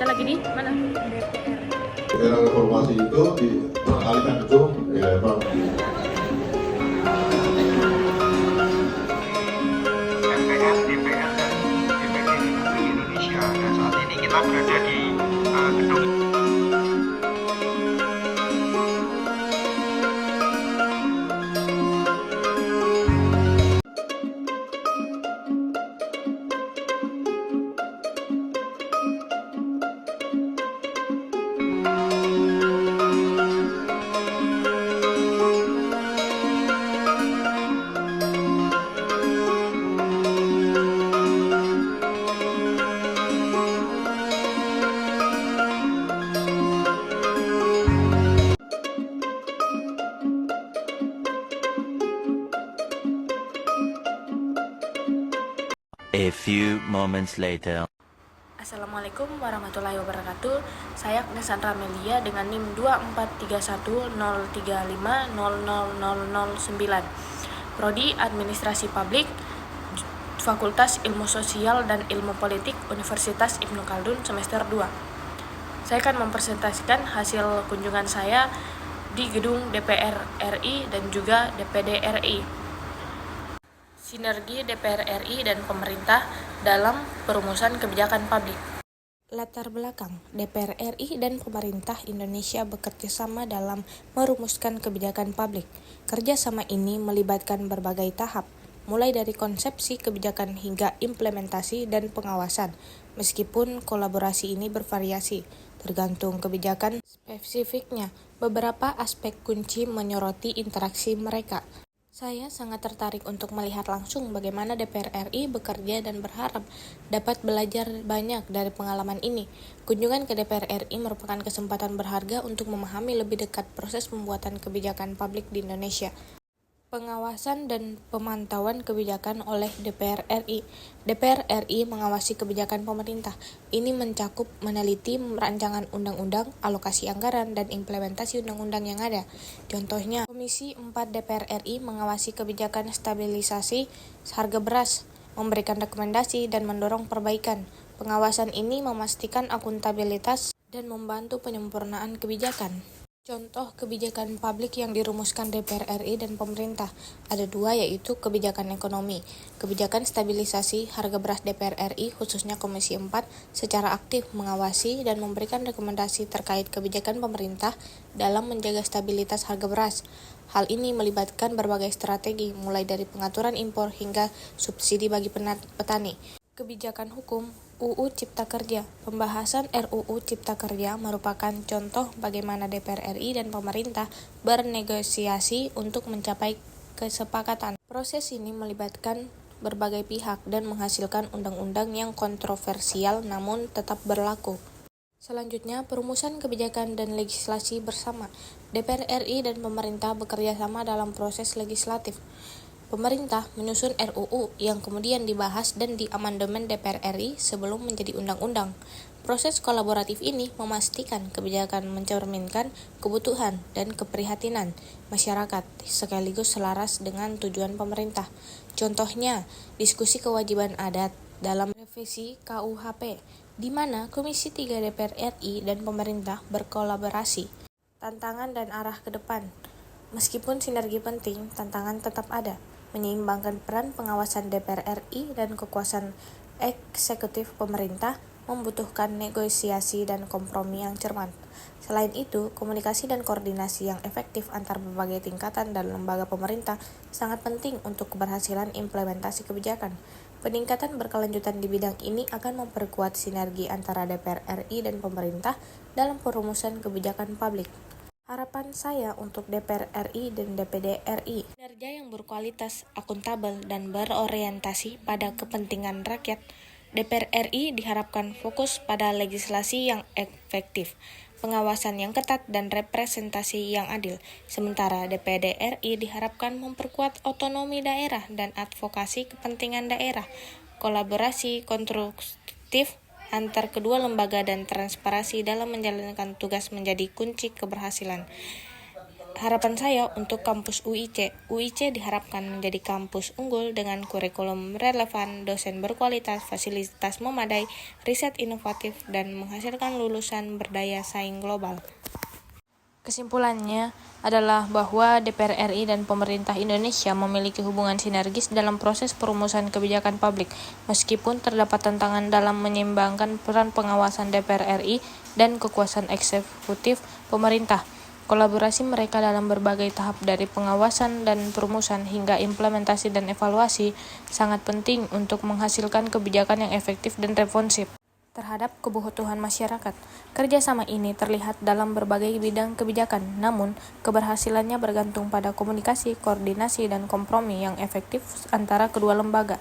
Kita lagi di mana? Era reformasi itu dialihkan itu ya Bang. MPR, DPR, dan DPD Republik Indonesia. Dan saat ini kita berada di gedung. A few moments later. Assalamualaikum warahmatullahi wabarakatuh. Saya Nesandra Melia dengan NIM 2431035000009. Prodi Administrasi Publik, Fakultas Ilmu Sosial dan Ilmu Politik Universitas Ibnu Khaldun semester 2. Saya akan mempresentasikan hasil kunjungan saya di gedung DPR RI dan juga DPD RI. Sinergi DPR RI dan pemerintah dalam perumusan kebijakan publik. Latar belakang, DPR RI dan pemerintah Indonesia bekerja sama dalam merumuskan kebijakan publik. Kerjasama ini melibatkan berbagai tahap, mulai dari konsepsi kebijakan hingga implementasi dan pengawasan. Meskipun kolaborasi ini bervariasi, tergantung kebijakan spesifiknya, beberapa aspek kunci menyoroti interaksi mereka. Saya sangat tertarik untuk melihat langsung bagaimana DPR RI bekerja dan berharap dapat belajar banyak dari pengalaman ini. Kunjungan ke DPR RI merupakan kesempatan berharga untuk memahami lebih dekat proses pembuatan kebijakan publik di Indonesia. Pengawasan dan pemantauan kebijakan oleh DPR RI. DPR RI mengawasi kebijakan pemerintah. Ini mencakup meneliti rancangan undang-undang, alokasi anggaran, dan implementasi undang-undang yang ada. Contohnya, Komisi 4 DPR RI mengawasi kebijakan stabilisasi harga beras, memberikan rekomendasi, dan mendorong perbaikan. Pengawasan ini memastikan akuntabilitas dan membantu penyempurnaan kebijakan. Contoh kebijakan publik yang dirumuskan DPR RI dan pemerintah ada dua, yaitu kebijakan ekonomi. Kebijakan stabilisasi harga beras DPR RI khususnya Komisi 4 secara aktif mengawasi dan memberikan rekomendasi terkait kebijakan pemerintah dalam menjaga stabilitas harga beras. Hal ini melibatkan berbagai strategi mulai dari pengaturan impor hingga subsidi bagi petani. Kebijakan hukum UU Cipta Kerja. Pembahasan RUU Cipta Kerja merupakan contoh bagaimana DPR RI dan pemerintah bernegosiasi untuk mencapai kesepakatan. Proses ini melibatkan berbagai pihak dan menghasilkan undang-undang yang kontroversial namun tetap berlaku. Selanjutnya, perumusan kebijakan dan legislasi bersama. DPR RI dan pemerintah bekerja sama dalam proses legislatif. Pemerintah menyusun RUU yang kemudian dibahas dan diamandemen DPR RI sebelum menjadi undang-undang. Proses kolaboratif ini memastikan kebijakan mencerminkan kebutuhan dan keprihatinan masyarakat sekaligus selaras dengan tujuan pemerintah. Contohnya, diskusi kewajiban adat dalam revisi KUHP, di mana Komisi 3 DPR RI dan pemerintah berkolaborasi. Tantangan dan arah ke depan. Meskipun sinergi penting, tantangan tetap ada. Menyeimbangkan peran pengawasan DPR RI dan kekuasaan eksekutif pemerintah membutuhkan negosiasi dan kompromi yang cermat. Selain itu, komunikasi dan koordinasi yang efektif antar berbagai tingkatan dan lembaga pemerintah sangat penting untuk keberhasilan implementasi kebijakan. Peningkatan berkelanjutan di bidang ini akan memperkuat sinergi antara DPR RI dan pemerintah dalam perumusan kebijakan publik. Harapan saya untuk DPR RI dan DPD RI, kinerja yang berkualitas, akuntabel, dan berorientasi pada kepentingan rakyat. DPR RI diharapkan fokus pada legislasi yang efektif, pengawasan yang ketat, dan representasi yang adil. Sementara DPD RI diharapkan memperkuat otonomi daerah dan advokasi kepentingan daerah, kolaborasi konstruktif antar kedua lembaga dan transparansi dalam menjalankan tugas menjadi kunci keberhasilan. Harapan saya untuk kampus UIC diharapkan menjadi kampus unggul dengan kurikulum relevan, dosen berkualitas, fasilitas memadai, riset inovatif, dan menghasilkan lulusan berdaya saing global. Kesimpulannya adalah bahwa DPR RI dan pemerintah Indonesia memiliki hubungan sinergis dalam proses perumusan kebijakan publik, meskipun terdapat tantangan dalam menyeimbangkan peran pengawasan DPR RI dan kekuasaan eksekutif pemerintah. Kolaborasi mereka dalam berbagai tahap dari pengawasan dan perumusan hingga implementasi dan evaluasi sangat penting untuk menghasilkan kebijakan yang efektif dan responsif terhadap kebutuhan masyarakat. Kerjasama ini terlihat dalam berbagai bidang kebijakan, namun keberhasilannya bergantung pada komunikasi, koordinasi, dan kompromi yang efektif antara kedua lembaga.